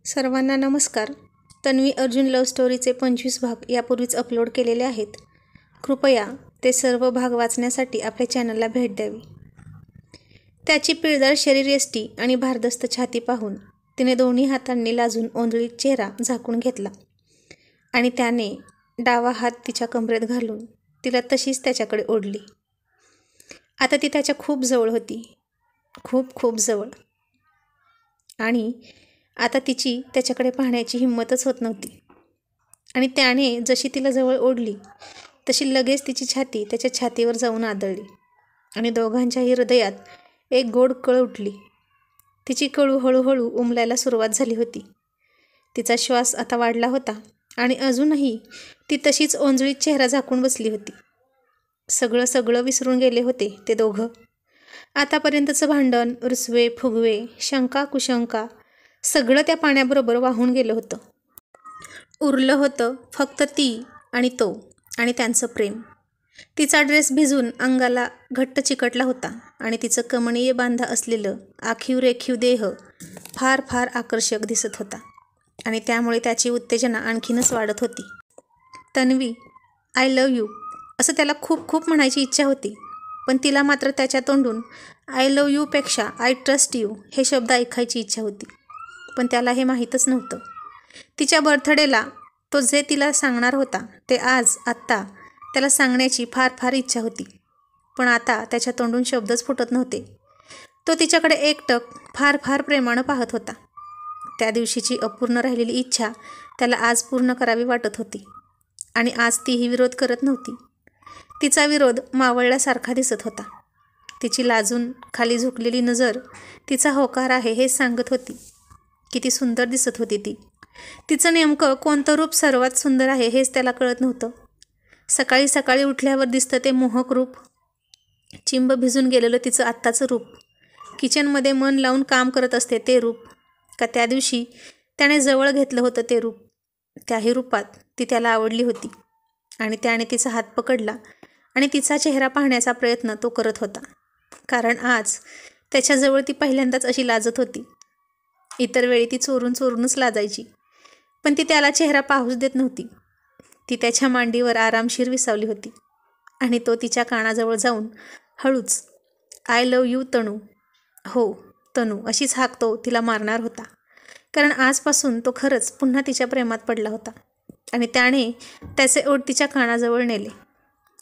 सर्वांना नमस्कार. तन्वी अर्जुन लव्ह स्टोरीचे 25 भाग यापूर्वीच अपलोड केलेले आहेत. कृपया ते सर्व भाग वाचण्यासाठी आपल्या चॅनलला भेट द्यावी. त्याची पिळदार शरीरयष्टी आणि भारदस्त छाती पाहून तिने दोन्ही हातांनी लाजून ओंजळीत चेहरा झाकून घेतला आणि त्याने डावा हात तिच्या कमरेत घालून तिला तशीच त्याच्याकडे ओढली. आता ती त्याच्या खूप जवळ होती, खूप खूप जवळ. आणि आता तिची त्याच्याकडे पाहण्याची हिंमतच होत नव्हती. आणि त्याने जशी तिला जवळ ओढली तशी लगेच तिची छाती त्याच्या छातीवर जाऊन आदळली आणि दोघांच्याही हृदयात एक गोड कळ उठली. तिची कळू हळूहळू उमलायला सुरुवात झाली होती. तिचा श्वास आता वाढला होता आणि अजूनही ती तशीच ओंजळीत चेहरा झाकून बसली होती. सगळं विसरून गेले होते ते दोघं. आतापर्यंतचं भांडण, रुसवे फुगवे, शंका कुशंका सगळं त्या पाण्याबरोबर वाहून गेलं होतं. उरलं होतं फक्त ती आणि तो आणि त्यांचं प्रेम. तिचा ड्रेस भिजून अंगाला घट्ट चिकटला होता आणि तिचं कमनीय बांधा असलेलं आखीव रेखीव देह फार फार आकर्षक दिसत होता आणि त्यामुळे त्याची उत्तेजना आणखीनच वाढत होती. तन्वी, आय लव्ह यू असं त्याला खूप खूप म्हणायची इच्छा होती, पण तिला मात्र त्याच्या तोंडून आय लव्ह यू पेक्षा आय ट्रस्ट यू हे शब्द ऐकायची इच्छा होती. पण त्याला हे माहीतच नव्हतं. तिच्या बर्थडेला तो जे तिला सांगणार होता ते आत्ता त्याला सांगण्याची फार फार इच्छा होती, पण आता त्याच्या तोंडून शब्दच फुटत नव्हते. तो तिच्याकडे एकटक फार फार प्रेमानं पाहत होता. त्या दिवशीची अपूर्ण राहिलेली इच्छा त्याला आज पूर्ण करावी वाटत होती आणि आज तीही विरोध करत नव्हती. तिचा विरोध मावळल्यासारखा दिसत होता. तिची लाजून खाली झुकलेली नजर तिचा होकार आहे हे सांगत होती. किती सुंदर दिसत होती ती. तिचं नेमकं कोणतं रूप सर्वात सुंदर आहे हेच त्याला कळत नव्हतं. सकाळी सकाळी उठल्यावर दिसतं ते मोहक रूप, चिंब भिजून गेलेलं तिचं आत्ताचं रूप, किचनमध्ये मन लावून काम करत असते ते रूप, का त्या दिवशी त्याने जवळ घेतलं होतं ते रूप. त्याही रूपात ती त्याला आवडली होती आणि त्याने तिचा हात पकडला आणि तिचा चेहरा पाहण्याचा प्रयत्न तो करत होता, कारण आज त्याच्याजवळ ती पहिल्यांदाच अशी लाजत होती. इतर वेळी ती चोरूनच लाजायची, पण ती त्याला चेहरा पाहूच देत नव्हती. ती त्याच्या मांडीवर आरामशीर विसावली होती आणि तो तिच्या कानाजवळ जाऊन हळूच आय लव्ह यू तनू, हो तनू अशीच हाक तो तिला मारणार होता, कारण आजपासून तो खरंच पुन्हा तिच्या प्रेमात पडला होता. आणि त्याने त्याचे ओठ तिच्या कानाजवळ नेले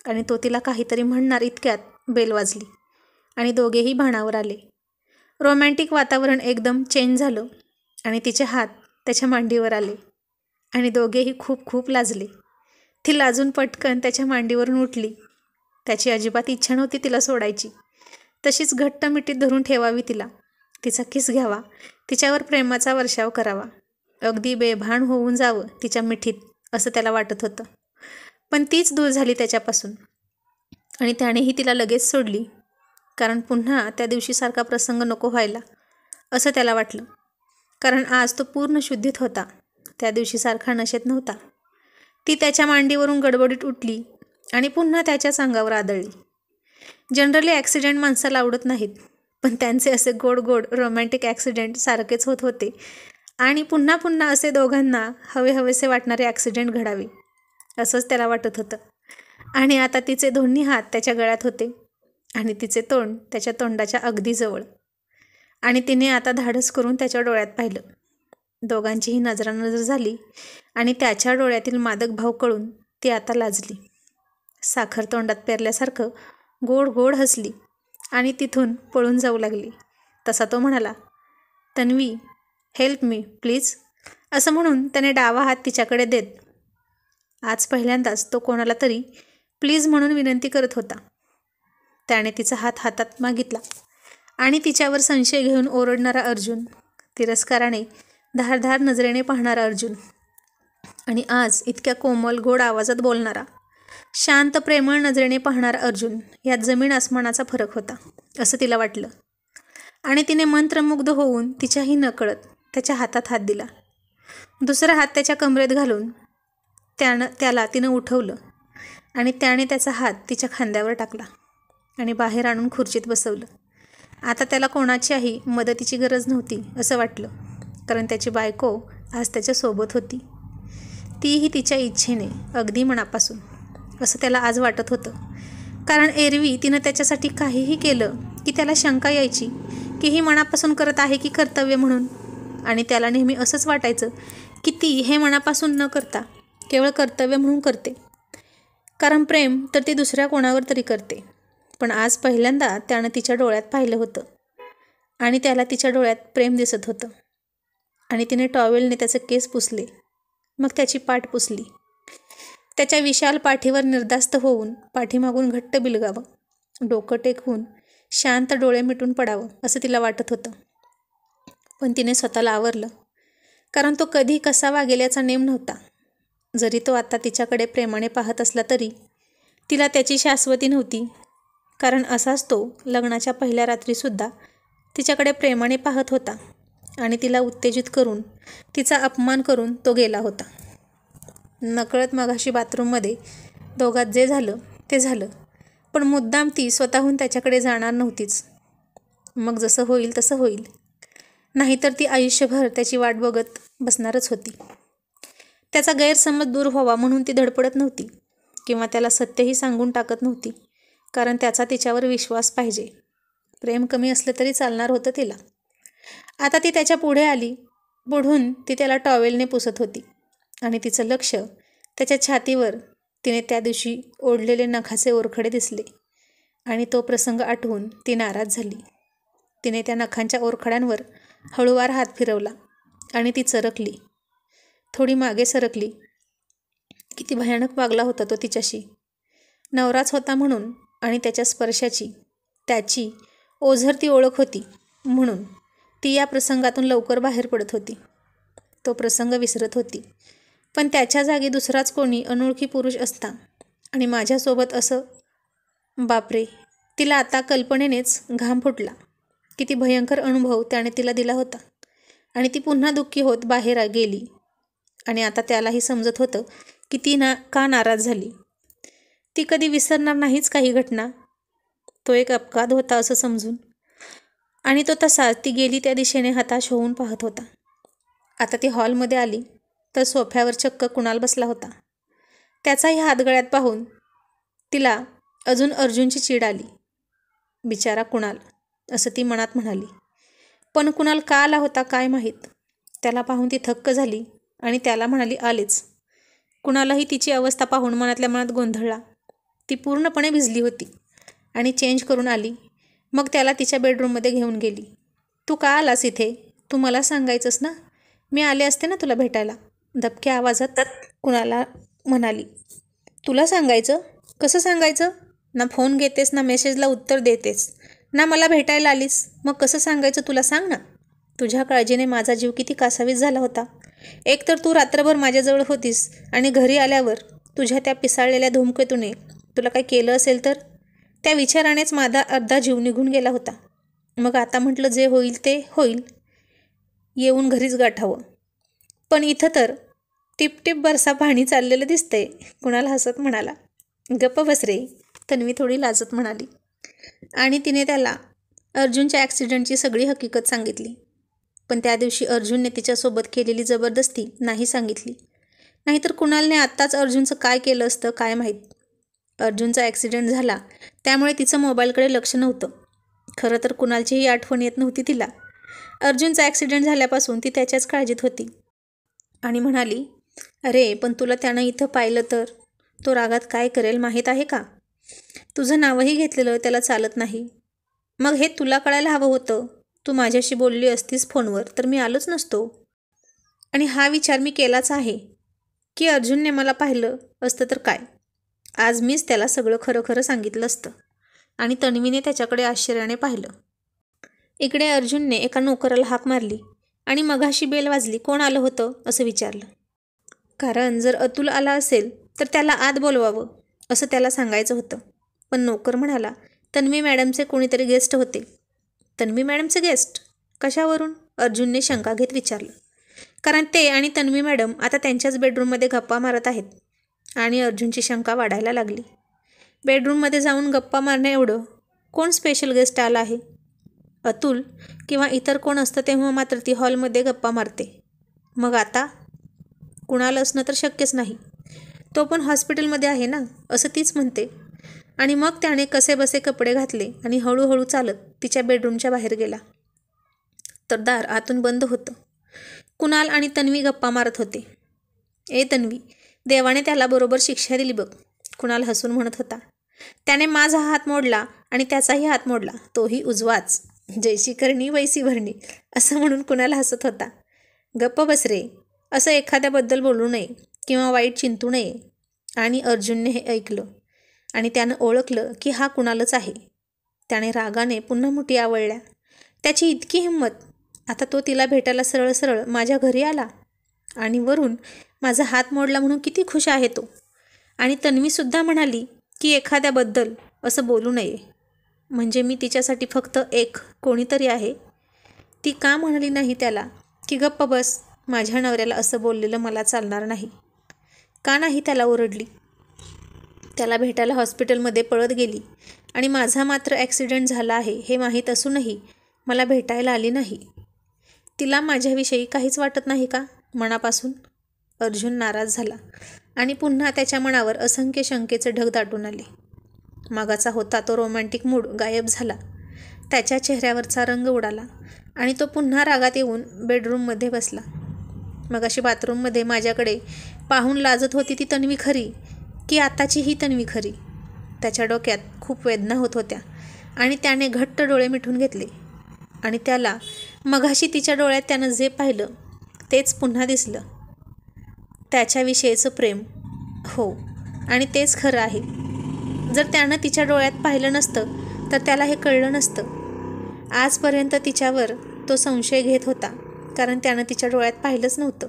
आणि तो तिला काहीतरी म्हणणार इतक्यात बेल वाजली आणि दोघेही भानावर आले. रोमॅन्टिक वातावरण एकदम चेंज झालं आणि तिचे हात त्याच्या मांडीवर आले आणि दोघेही खूप खूप लाजले. ती लाजून पटकन त्याच्या मांडीवरून उठली. त्याची अजिबात इच्छा नव्हती तिला सोडायची. तशीच घट्ट मिठीत धरून ठेवावी तिला, तिचा किस घ्यावा, तिच्यावर प्रेमाचा वर्षाव करावा, अगदी बेभान होऊन जावं तिच्या मिठीत असं त्याला वाटत होतं. पण तीच दूर झाली त्याच्यापासून आणि त्यानेही तिला लगेच सोडली, कारण पुन्हा त्या दिवशीसारखा प्रसंग नको व्हायला असं त्याला वाटलं. कारण आज तो पूर्ण शुद्धीत होता, त्या दिवशीसारखा नशेत नव्हता. ती त्याच्या मांडीवरून गडबडीत उठली आणि पुन्हा त्याच्याच अंगावर आदळली. जनरली ॲक्सिडेंट माणसाला आवडत नाहीत, पण त्यांचे असे गोड गोड रोमॅन्टिक ॲक्सिडेंट सारखेच होत होते आणि पुन्हा पुन्हा असे दोघांना हवेसे वाटणारे ॲक्सिडेंट घडावे असंच त्याला वाटत होतं. आणि आता तिचे दोन्ही हात त्याच्या गळ्यात होते आणि तिचे तोंड त्याच्या तोंडाच्या अगदी जवळ आणि तिने आता धाडस करून त्याच्या डोळ्यात पाहिलं. दोघांचीही नजरानजर झाली आणि त्याच्या डोळ्यातील मादक भाव कळून ती आता लाजली. साखर तोंडात पेरल्यासारखं गोड गोड हसली आणि तिथून पळून जाऊ लागली. तसा तो म्हणाला, तन्वी हेल्प मी प्लीज असं म्हणून त्याने डावा हात तिच्याकडे देत. आज पहिल्यांदाच तो कोणाला तरी प्लीज म्हणून विनंती करत होता. त्याने तिचा हात हातात मागितला आणि तिच्यावर संशय घेऊन ओरडणारा अर्जुन, तिरस्काराने धारधार नजरेने पाहणारा अर्जुन आणि आज इतक्या कोमल गोड आवाजात बोलणारा, शांत प्रेमळ नजरेने पाहणारा अर्जुन यात जमीन आसमानाचा फरक होता असं तिला वाटलं. आणि तिने मंत्रमुग्ध होऊन तिच्याही नकळत त्याच्या हातात हात दिला. दुसरा हात त्याच्या कमरेत घालून त्याला तिनं उठवलं आणि त्याने त्याचा हात तिच्या खांद्यावर टाकला आणि बाहेर आणून खुर्चीत बसवलं. आता त्याला कोणाच्याही मदतीची गरज नव्हती असं वाटलं, कारण त्याची बायको आज त्याच्यासोबत होती, तीही तिच्या इच्छेने, अगदी मनापासून, असं त्याला आज वाटत होतं. कारण एरवी तिनं त्याच्यासाठी काहीही केलं की त्याला शंका यायची की ही मनापासून करत आहे की कर्तव्य म्हणून. आणि त्याला नेहमी असंच वाटायचं की ती हे मनापासून न करता केवळ कर्तव्य म्हणून करते. कारण प्रेम तर ती दुसऱ्या कोणावर तरी करते. पण आज पहिल्यांदा त्यानं तिच्या डोळ्यात पाहिलं होतं आणि त्याला तिच्या डोळ्यात प्रेम दिसत होतं. आणि तिने टॉवेलने त्याचे केस पुसले, मग त्याची पाठ पुसली. त्याच्या विशाल पाठीवर निर्धास्त होऊन पाठीमागून घट्ट बिलगावं, डोकं टेकवून शांत डोळे मिटून पडावं असं तिला वाटत होतं. पण तिने स्वतःला आवरलं, कारण तो कधी कसा वागेल याचा नेम नव्हता. जरी तो आता तिच्याकडे प्रेमाने पाहत असला तरी तिला त्याची शाश्वती नव्हती. कारण असाच तो लग्नाच्या पहिल्या रात्रीसुद्धा तिच्याकडे प्रेमाने पाहत होता आणि तिला उत्तेजित करून, तिचा अपमान करून तो गेला होता. नकळत मगाशी बाथरूममध्ये दोघात जे झालं ते झालं, पण मुद्दाम ती स्वतःहून त्याच्याकडे जाणार नव्हतीच. मग जसं होईल तसं होईल, नाहीतर ती आयुष्यभर त्याची वाट बघत बसणारच होती. त्याचा गैरसमज दूर व्हावा म्हणून ती धडपडत नव्हती किंवा त्याला सत्यही सांगून टाकत नव्हती. कारण त्याचा तिच्यावर विश्वास पाहिजे. प्रेम कमी असलं तरी चालणार होतं तिला. आता ती त्याच्या पुढे आली. पुढून ती त्याला टॉवेलने पुसत होती आणि तिचं लक्ष त्याच्या छातीवर तिने त्या दिवशी ओढलेले नखाचे ओरखडे दिसले आणि तो प्रसंग आठवून ती नाराज झाली. तिने त्या नखांच्या ओरखड्यांवर हळूवार हात फिरवला आणि ती चरकली, थोडी मागे सरकली. किती भयानक वागला होता तो तिच्याशी. नवराच होता म्हणून आणि त्याच्या स्पर्शाची, त्याची ओझरती ओळख होती म्हणून ती या प्रसंगातून लवकर बाहेर पडत होती. तो प्रसंग विसरत होती. पण त्याच्या जागी दुसराच कोणी अनोळखी पुरुष असता आणि माझ्यासोबत असं, बापरे, तिला आता कल्पनेनेच घाम फुटला. किती भयंकर अनुभव त्याने तिला दिला होता. आणि ती पुन्हा दुःखी होत बाहेर गेली. आणि आता त्यालाही समजत होतं की ती का नाराज झाली. ती कधी विसरणार नाहीच काही घटना. तो एक अपघात होता असं समजून. आणि तो तसाच ती गेली त्या दिशेने हताश होऊन पाहत होता. आता ती हॉलमध्ये आली तर सोफ्यावर चक्क कुणाल बसला होता. त्याचाही हातगळ्यात पाहून तिला अजून अर्जुनची चीड आली. बिचारा कुणाल, असं ती मनात म्हणाली. पण कुणाल का आला होता काय माहीत. त्याला पाहून ती थक्क झाली आणि त्याला म्हणाली आलेच. कुणालाही तिची अवस्था पाहून मनातल्या मनात गोंधळला. ती पूर्णपणे भिजली होती आणि चेंज करून आली. मग त्याला तिच्या बेडरूममध्ये घेऊन गेली. तू का आलास इथे? तू मला सांगायचंस ना, मी आले असते ना तुला भेटायला. दबक्या आवाजात कुणाला म्हणाली. तुला सांगायचं? कसं सांगायचं? ना फोन घेतेस, ना मेसेजला उत्तर देतेस, ना मला भेटायला आलीस. मग कसं सांगायचं तुला सांग ना. तुझ्या काळजीने माझा जीव किती कासावीस झाला होता. एकतर तू रात्रभर माझ्याजवळ होतीस आणि घरी आल्यावर तुझ्या त्या पिसाळलेल्या धूमकेतूने तुला काही केलं असेल तर, त्या विचारानेच माझा अर्धा जीव निघून गेला होता. मग आता म्हटलं जे होईल ते होईल, येऊन घरीच गाठावं. पण इथं तर टिपटिप बरसा पाणी चाललेलं दिसतंय. कुणाल हसत म्हणाला. गप्प बस रे, तन्वी थोडी लाजत म्हणाली. आणि तिने त्याला अर्जुनच्या ॲक्सिडेंटची सगळी हकीकत सांगितली. पण त्या दिवशी अर्जुनने तिच्यासोबत केलेली जबरदस्ती नाही सांगितली. नाहीतर कुणालने आत्ताच अर्जुनचं काय केलं असतं काय माहीत. अर्जुनचा ॲक्सिडेंट झाला त्यामुळे तिचं मोबाईलकडे लक्ष नव्हतं. खरं तर कुणालचीही आठवण येत नव्हती तिला. अर्जुनचा ॲक्सिडेंट झाल्यापासून ती त्याच्याच काळजीत होती. आणि म्हणाली, अरे पण तुला त्यानं इथं पाहिलं तर तो रागात काय करेल माहीत आहे का? तुझं नावही घेतलेलं त्याला चालत नाही. मग हे तुला कळायला हवं होतं. तू माझ्याशी बोलली असतीस फोनवर तर मी आलोच नसतो. आणि हा विचार मी केलाच आहे की अर्जुनने मला पाहिलं असतं तर काय, आज मीच त्याला सगळं खरं खरं सांगितलं असतं. आणि तन्वीने त्याच्याकडे आश्चर्याने पाहिलं. इकडे अर्जुनने एका नोकराला हाक मारली आणि मघाशी बेल वाजली, कोण आलं होतं असं विचारलं. कारण जर अतुल आला असेल तर त्याला आत बोलवावं असं त्याला सांगायचं होतं. पण नोकर म्हणाला, तन्वी मॅडमचे कोणीतरी गेस्ट होते. तन्वी मॅडमचे गेस्ट? कशावरून? अर्जुनने शंका घेत विचारलं. कारण ते आणि तन्वी मॅडम आता त्यांच्याच बेडरूममध्ये गप्पा मारत आहेत. आणि अर्जुनची शंका वाढायला लागली. बेडरूममध्ये जाऊन गप्पा मारण्या एवढं कोण स्पेशल गेस्ट आला आहे? अतुल किंवा इतर कोण असतं तेव्हा मात्र ती हॉलमध्ये गप्पा मारते. मग आता? कुणाल असणं तर शक्यच नाही. तो पण हॉस्पिटलमध्ये आहे ना, असं तीच म्हणते. आणि मग त्याने कसेबसे कपडे घातले आणि हळूहळू चालत तिच्या बेडरूमच्या बाहेर गेला. तर दार आतून बंद होतं. कुणाल आणि तन्वी गप्पा मारत होते. ए तन्वी, देवाने त्याला बरोबर शिक्षा दिली बघ, कुणाल हसून म्हणत होता. त्याने माझा हात मोडला आणि त्याचाही हात मोडला, तोही उजवाच. जैशी करणी वैसी भरणी, असं म्हणून कुणाल हसत होता. गप्प बस रे, असं एखाद्याबद्दल बोलू नये किंवा वाईट चिंतू नये. आणि अर्जुनने हे ऐकलं आणि त्यानं ओळखलं की हा कुणालच आहे. त्याने रागाने पुन्हा मुठी आवळल्या. त्याची इतकी हिंमत! आता तो तिला भेटायला सरळ सरळ माझ्या घरी आला आणि वरून माझा हात मोडला म्हणून किती खुश आहे तो. आणि तन्वीसुद्धा म्हणाली की एखाद्याबद्दल असं बोलू नये, म्हणजे मी तिच्यासाठी फक्त एक कोणीतरी आहे. ती का म्हणाली नाही त्याला की गप्प बस, माझ्या नवऱ्याला असं बोललेलं मला चालणार नाही? का नाही त्याला ओरडली? त्याला भेटायला हॉस्पिटलमध्ये पळत गेली आणि माझा मात्र ॲक्सिडेंट झाला आहे हे माहीत असूनही मला भेटायला आली नाही. तिला माझ्याविषयी काहीच वाटत नाही का मनापासून? अर्जुन नाराज झाला आणि पुन्हा त्याच्या मनावर असंख्य शंकेचे ढग दाटून आले. मागाचा होता तो रोमॅन्टिक मूड गायब झाला. त्याच्या चेहऱ्यावरचा रंग उडाला आणि तो पुन्हा रागात येऊन बेडरूममध्ये बसला. मगाशी बाथरूममध्ये माझ्याकडे पाहून लाजत होती ती तन्वी खरी की आताची ही तन्वी खरी? त्याच्या डोक्यात खूप वेदना होत होत्या आणि त्याने घट्ट डोळे मिटून घेतले. आणि त्याला मगाशी तिच्या डोळ्यात त्यानं जे पाहिलं तेच पुन्हा दिसलं. त्याच्याविषयीचं प्रेम. हो, आणि तेच खरं आहे. जर त्यानं तिच्या डोळ्यात पाहिलं नसतं तर त्याला हे कळलं नसतं. आजपर्यंत तिच्यावर तो संशय घेत होता कारण त्यानं तिच्या डोळ्यात पाहिलंच नव्हतं.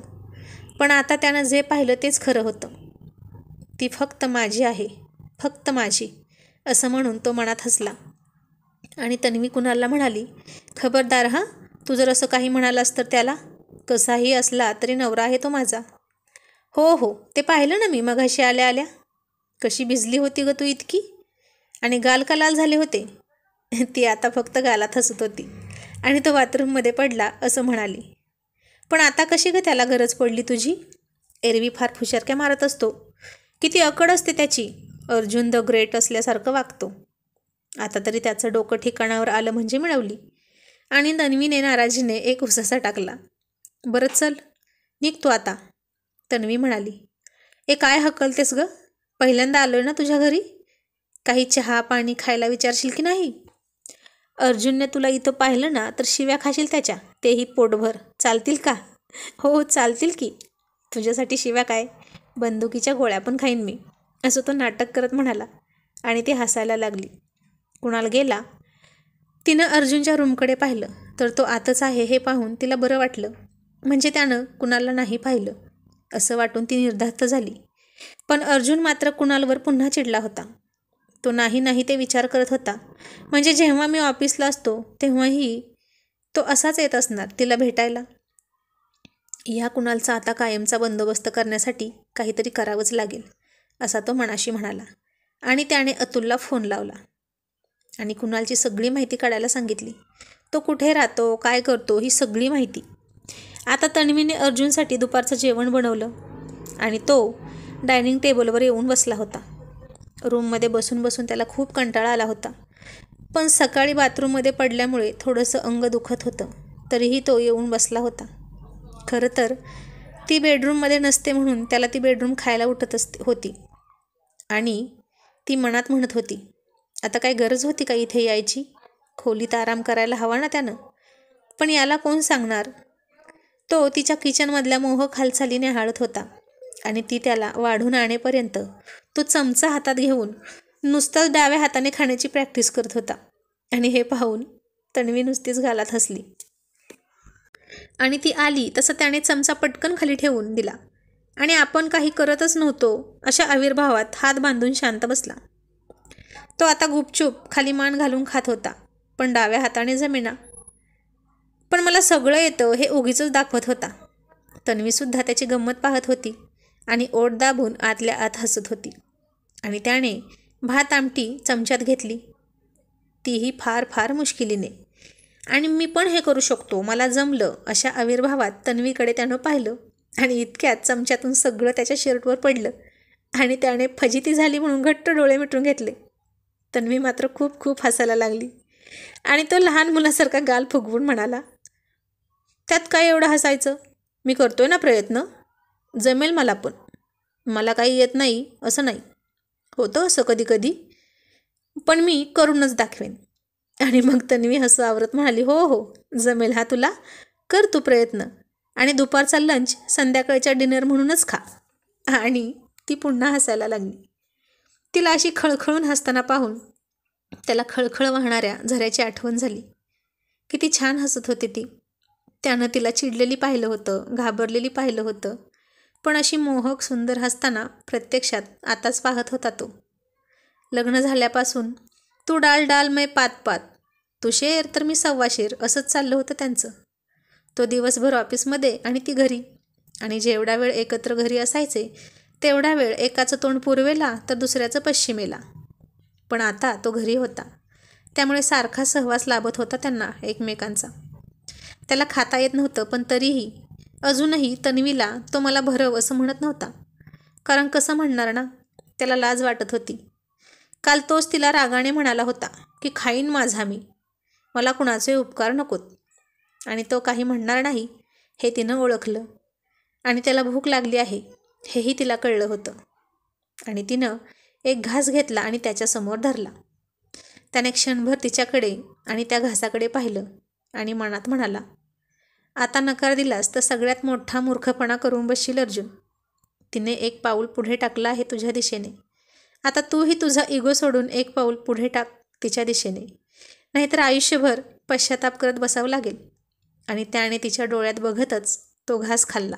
पण आता त्यानं जे पाहिलं तेच खरं होतं. ती फक्त माझी आहे, फक्त माझी, असं म्हणून तो मनात हसला. आणि तन्वी कुणालला म्हणाली, खबरदार हां, तू जर असं काही म्हणालास तर त्याला, कसाही असला तरी नवरा आहे तो माझा. हो हो, ते पाहिलं ना मी मगाशी आल्या आल्या. कशी भिजली होती ग तू इतकी, आणि गाल का लाल झाले होते. ती आता फक्त गालात हसत होती. आणि तो बाथरूममध्ये पडला असं म्हणाली. पण आता कशी ग त्याला गरज पडली तुझी? एरवी फार फुशारक्या मारत असतो. किती अकड असते त्याची. अर्जुन द ग्रेट असल्यासारखं वागतो. आता तरी त्याचं डोकं ठिकाणावर आलं म्हणजे मिळवली. आणि तन्वीने नाराजीने एक उसासा टाकला. बरं चल, निघतो आता, तन्वी म्हणाली. काय हकलतेस ग? पहिल्यांदा आलोय ना तुझ्या घरी. काही चहा पाणी खायला विचारशील की नाही? अर्जुनने तुला इथं पाहिलं ना तर शिव्या खाशील त्याच्या, तेही पोटभर. चालतील का? हो चालतील की. तुझ्यासाठी शिव्या काय, बंदुकीच्या गोळ्या पण खाईन मी, असं तो नाटक करत म्हणाला. आणि ती हसायला लागली. कुणाल गेला. तिनं अर्जुनच्या रूमकडे पाहिलं तर तो आतच आहे हे पाहून तिला बरं वाटलं. म्हणजे त्यानं कुणालला नाही पाहिलं असं वाटून ती निर्धास्त झाली. पण अर्जुन मात्र कुणालवर पुन्हा चिडला होता. तो नाही नाही ते विचार करत होता. म्हणजे जेव्हा मी ऑफिसला असतो तेव्हाही तो असाच येत असणार तिला भेटायला. ह्या कुणालचा आता कायमचा बंदोबस्त करण्यासाठी काहीतरी करावंच लागेल, असा तो मनाशी म्हणाला. आणि त्याने अतुलला फोन लावला आणि कुणालची सगळी माहिती काढायला सांगितली. तो कुठे राहतो, काय करतो, ही सगळी माहिती. आता तन्वीने अर्जुनसाठी दुपारचं जेवण बनवलं आणि तो डायनिंग टेबलवर येऊन बसला होता. रूममध्ये बसून बसून त्याला खूप कंटाळा आला होता. पण सकाळी बाथरूममध्ये पडल्यामुळे थोडंसं अंग दुखत होतं, तरीही तो येऊन बसला होता. खरं तर ती बेडरूममध्ये नसते म्हणून त्याला ती बेडरूम खायला उठत होती. आणि ती मनात म्हणत होती, आता काय गरज होती का इथे यायची? खोलीत आराम करायला हवा ना त्यानं. पण याला कोण सांगणार? तो तिच्या किचनमधल्या मोह हालचालीने हाळत होता आणि ती त्याला वाढून आणेपर्यंत तो चमचा हातात घेऊन नुसताच डाव्या हाताने खाण्याची प्रॅक्टिस करत होता. आणि हे पाहून तन्वी नुसतीच गालात हसली. आणि ती आली तसं त्याने चमचा पटकन खाली ठेवून दिला आणि आपण काही करतच नव्हतो अशा आविर्भावात हात बांधून शांत बसला. तो आता गुपचूप खाली मान घालून खात होता, पण डाव्या हाताने जमेना. पण मला सगळं येतं हे उगीचच दाखवत होता. तन्वीसुद्धा त्याची गंमत पाहत होती आणि ओठ दाबून आतल्या आत हसत होती. आणि त्याने भात आमटी चमच्यात घेतली, तीही फार फार मुश्किलीने. आणि मी पण हे करू शकतो, मला जमलं, अशा आविर्भावात तन्वीकडे त्यानं पाहिलं आणि इतक्यात चमच्यातून सगळं त्याच्या शर्टवर पडलं आणि त्याने फजिती झाली म्हणून घट्ट डोळे मिटून घेतले. तन्वी मात्र खूप खूप हसायला लागली आणि तो लहान मुलासारखा गाल फुगवून म्हणाला, त्यात काय एवढं हसायचं, मी करतोय ना प्रयत्न, जमेल मला पण. मला काही येत नाही असं नाही, होतं असं कधी कधी, पण मी करूनच दाखवेन. आणि मग तन्वी हसू आवरत म्हणाली, हो हो जमेल हा तुला, कर तू प्रयत्न, आणि दुपारचा लंच संध्याकाळच्या डिनर म्हणूनच खा. आणि ती पुन्हा हसायला लागली. तिला अशी खळखळून हसताना पाहून त्याला खळखळ वाहणाऱ्या झऱ्याची आठवण झाली. किती छान हसत होती ती. त्यानं तिला चिडलेली पाहिलं होतं, घाबरलेली पाहिलं होतं, पण अशी मोहक सुंदर हसताना प्रत्यक्षात आताच पाहत होता तो. लग्न झाल्यापासून तू डाल डाल मै पात पात, तू शेर तर मी सव्वा शेर, असंच चाललं होतं त्यांचं. तो दिवसभर ऑफिसमध्ये आणि ती घरी, आणि जेवढा वेळ एकत्र घरी असायचे तेवढा वेळ एकाचं तोंड पूर्वेला तर दुसऱ्याचं पश्चिमेला. पण आता तो घरी होता, त्यामुळे सारखा सहवास लाभत होता त्यांना एकमेकांचा. त्याला खाता येत नव्हतं, पण तरीही अजूनही तन्वीला तो मला भरव असं म्हणत नव्हता. कारण कसं म्हणणार ना, त्याला लाज वाटत होती. काल तोच तिला रागाने म्हणाला होता की खाईन माझा मी, मला कुणाचे उपकार नकोत. आणि तो काही म्हणणार नाही हे तिनं ओळखलं, आणि त्याला भूक लागली आहे हेही तिला कळलं होतं. आणि तिनं एक घास घेतला आणि त्याच्यासमोर धरला. त्याने क्षणभर तिच्याकडे आणि त्या घासाकडे पाहिलं आणि मनात म्हणाला, आता नकार दिलास तर सगळ्यात मोठा मूर्खपणा करून बसशील अर्जुन. तिने एक पाऊल पुढे टाकलं आहे तुझ्या दिशेने, आता तूही तुझा इगो सोडून एक पाऊल पुढे टाक तिच्या दिशेने, नाहीतर आयुष्यभर पश्चाताप करत बसावं लागेल. आणि त्याने तिच्या डोळ्यात बघतच तो घास खाल्ला.